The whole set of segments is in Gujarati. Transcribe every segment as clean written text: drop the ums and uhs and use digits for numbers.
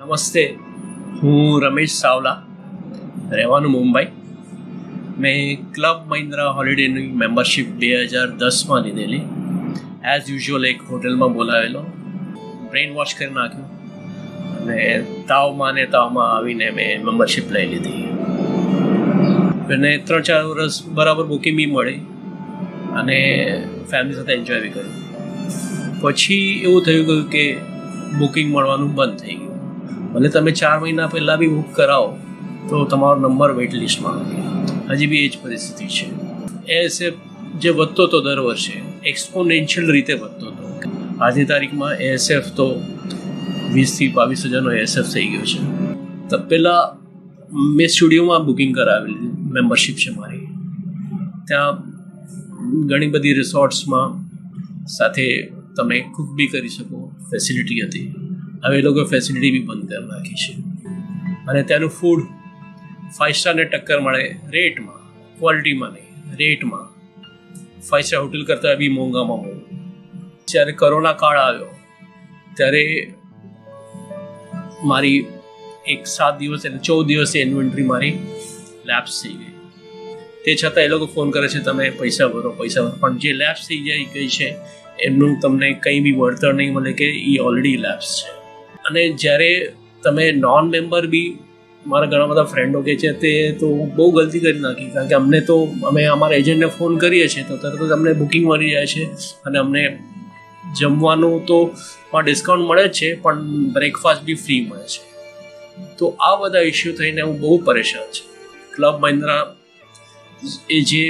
નમસ્તે, હું રમેશ સાવલા, રહેવાનું મુંબઈ. મેં ક્લબ મહિન્દ્રા હોલિડેની મેમ્બરશિપ 2010માં લીધેલી. એઝ યુઝ્યુઅલ એક હોટલમાં બોલાવેલો, બ્રેઇન વોશ કરી નાખ્યું અને તાવમાં આવીને મેં મેમ્બરશિપ લઈ લીધી. અને 3-4 વર્ષ બરાબર બુકિંગ બી મળી અને ફેમિલી સાથે એન્જોય બી કર્યું. પછી એવું થયું કે બુકિંગ મળવાનું બંધ થઈ ગયું. ભલે તમે 4 મહિના પહેલાં બી બુક કરાવો તો તમારો નંબર વેઇટ લિસ્ટમાં આવે. હજી બી એ જ પરિસ્થિતિ છે. એએસએફ જે વધતો હતો દર વર્ષે એક્સપોનેન્શિયલ રીતે વધતો હતો. આજની તારીખમાં એએસએફ તો 20,000 થી 22,000નો એએસએફ થઈ ગયો છે. તો પહેલાં મેં સ્ટુડિયોમાં બુકિંગ કરાવેલી મેમ્બરશિપ છે મારી. ત્યાં ઘણી બધી રિસોર્ટ્સમાં સાથે તમે કુક બી કરી શકો ફેસિલિટી હતી. હવે એ લોકો ફેસિલિટી બી બંધ કરી નાખી છે અને ત્યાંનું ફૂડ 5 સ્ટારને ટક્કર મળે રેટમાં, ક્વોલિટીમાં નહીં, રેટમાં 5 સ્ટાર હોટલ કરતાં બી મોંઘામાં મોંઘું. જ્યારે કોરોના કાળ આવ્યો ત્યારે મારી 7 દિવસ એટલે 14 દિવસની ઇન્વેન્ટરી મારી લેપ્સ થઈ ગઈ. તે છતાં એ લોકો ફોન કરે છે તમે પૈસા ભરો, પણ જે લેપ્સ થઈ જાય ગઈ છે એમનું તમને કંઈ બી વળતર નહીં મળે કે એ ઓલરેડી લેપ્સ છે. અને જ્યારે તમે નોન મેમ્બર બી, મારા ઘણા બધા ફ્રેન્ડો કહે છે તે તો બહુ ગલતી કરી નાખી, કારણ કે અમે અમારા એજન્ટને ફોન કરીએ છીએ તો તરત જ અમને બુકિંગ મળી જાય છે અને અમને જમવાનું તો ડિસ્કાઉન્ટ મળે જ છે પણ બ્રેકફાસ્ટ બી ફ્રી મળે છે. તો આ બધા ઇસ્યુ થઈને હું બહુ પરેશાન છું. ક્લબ મહિન્દ્રા એ જે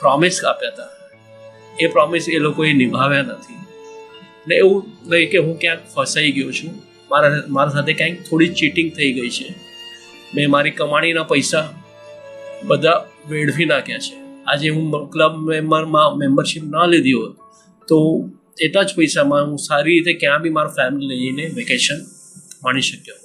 પ્રોમિસ આપ્યા હતા એ પ્રોમિસ એ લોકોએ નિભાવ્યા નથી ને એવું નહીં કે હું ક્યાંક ફસાઈ ગયો છું. મારા સાથે ક્યાંક થોડી ચીટિંગ થઈ ગઈ છે. મેં મારી કમાણીના પૈસા બધા વેડફી નાખ્યા છે. આજે હું ક્લબ મેમ્બરશિપ ના લીધી હોત તો એટલા જ પૈસામાં હું સારી રીતે ક્યાં બી મારા ફેમિલી લઈને વેકેશન માણી શક્યો.